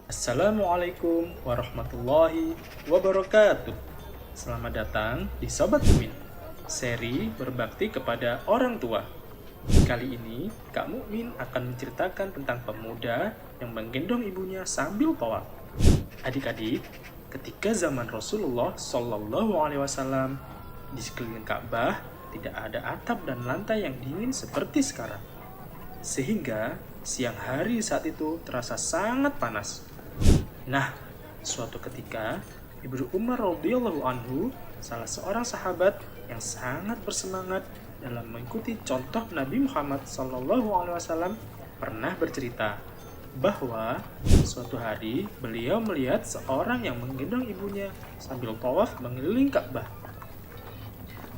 Assalamualaikum warahmatullahi wabarakatuh. Selamat datang di Sobat Mukmin, seri berbakti kepada orang tua. Kali ini, Kak Mukmin akan menceritakan tentang pemuda yang menggendong ibunya sambil tawaf. Adik-adik, ketika zaman Rasulullah Shallallahu Alaihi Wasallam, di sekeliling Ka'bah tidak ada atap dan lantai yang dingin seperti sekarang. Sehingga siang hari saat itu terasa sangat panas. Nah, suatu ketika, Ibnu Umar radhiyallahu anhu, salah seorang sahabat yang sangat bersemangat dalam mengikuti contoh Nabi Muhammad SAW, pernah bercerita bahwa suatu hari beliau melihat seorang yang menggendong ibunya sambil tawaf mengelilingi Ka'bah.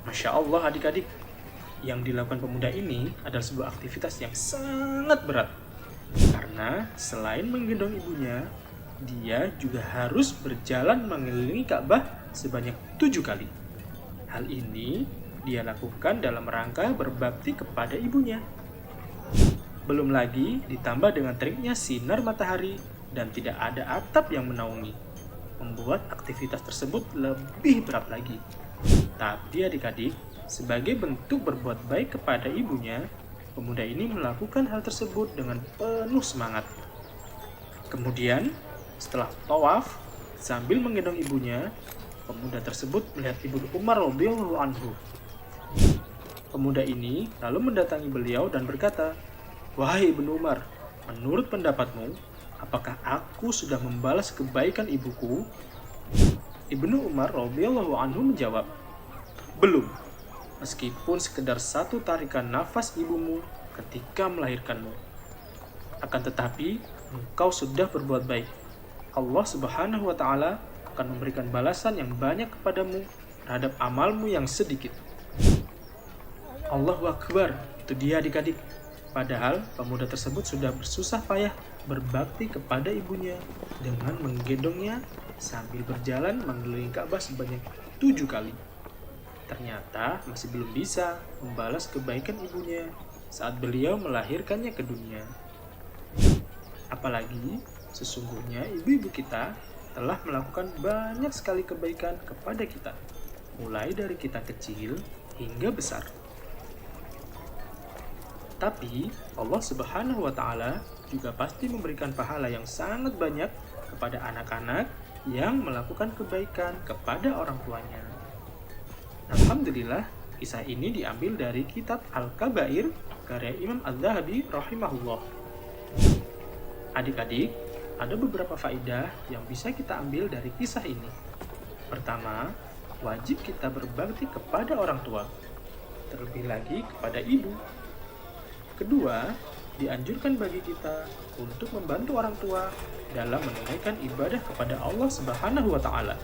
Masya Allah adik-adik, yang dilakukan pemuda ini adalah sebuah aktivitas yang sangat berat. Karena selain menggendong ibunya, dia juga harus berjalan mengelilingi Ka'bah sebanyak 7 kali. Hal ini dia lakukan dalam rangka berbakti kepada ibunya. Belum lagi ditambah dengan teriknya sinar matahari dan tidak ada atap yang menaungi, membuat aktivitas tersebut lebih berat lagi. Tapi adik-adik, sebagai bentuk berbuat baik kepada ibunya, pemuda ini melakukan hal tersebut dengan penuh semangat. Kemudian, setelah tawaf, sambil menggendong ibunya, pemuda tersebut melihat Ibnu Umar radhiyallahu anhu. Pemuda ini lalu mendatangi beliau dan berkata, "Wahai Ibnu Umar, menurut pendapatmu, apakah aku sudah membalas kebaikan ibuku?" Ibnu Umar radhiyallahu anhu menjawab, "Belum, meskipun sekedar satu tarikan nafas ibumu ketika melahirkanmu. Akan tetapi, engkau sudah berbuat baik. Allah Subhanahu wa Ta'ala akan memberikan balasan yang banyak kepadamu terhadap amalmu yang sedikit." Allahu Akbar, itu dia adik-adik. Padahal pemuda tersebut sudah bersusah payah berbakti kepada ibunya dengan menggendongnya sambil berjalan mengelilingi Ka'bah sebanyak 7 kali. Ternyata masih belum bisa membalas kebaikan ibunya saat beliau melahirkannya ke dunia. Apalagi sesungguhnya ibu-ibu kita telah melakukan banyak sekali kebaikan kepada kita, mulai dari kita kecil hingga besar. Tapi Allah Subhanahu wa Ta'ala juga pasti memberikan pahala yang sangat banyak kepada anak-anak yang melakukan kebaikan kepada orang tuanya. Alhamdulillah, kisah ini diambil dari kitab Al-Kabair karya Imam Az-Zahabi rahimahullah. Adik-adik, ada beberapa faedah yang bisa kita ambil dari kisah ini. Pertama, wajib kita berbakti kepada orang tua, terlebih lagi kepada ibu. Kedua, dianjurkan bagi kita untuk membantu orang tua dalam menunaikan ibadah kepada Allah Subhanahu wa Ta'ala.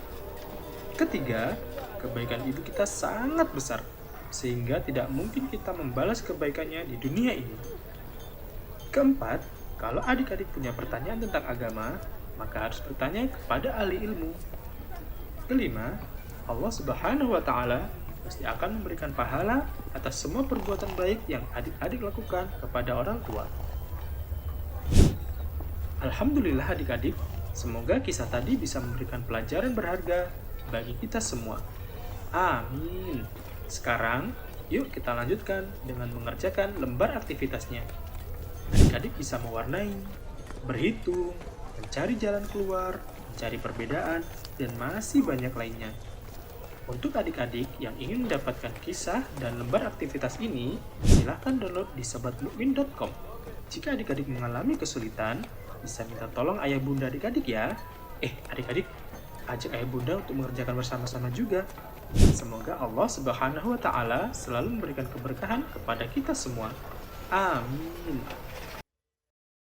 Ketiga, kebaikan ibu kita sangat besar, sehingga tidak mungkin kita membalas kebaikannya di dunia ini. Keempat, kalau adik-adik punya pertanyaan tentang agama, maka harus bertanya kepada ahli ilmu. Kelima, Allah Subhanahu wa Ta'ala pasti akan memberikan pahala atas semua perbuatan baik yang adik-adik lakukan kepada orang tua. Alhamdulillah adik-adik, semoga kisah tadi bisa memberikan pelajaran berharga bagi kita semua. Amin. Sekarang, yuk kita lanjutkan dengan mengerjakan lembar aktivitasnya. Adik-adik bisa mewarnai, berhitung, mencari jalan keluar, mencari perbedaan, dan masih banyak lainnya. Untuk adik-adik yang ingin mendapatkan kisah dan lembar aktivitas ini, silahkan download di sobatmukmin.com. Jika adik-adik mengalami kesulitan, bisa minta tolong ayah bunda adik-adik ya. Adik-adik, ajak ayah bunda untuk mengerjakan bersama-sama juga. Semoga Allah Subhanahu wa Ta'ala selalu memberikan keberkahan kepada kita semua. Amin.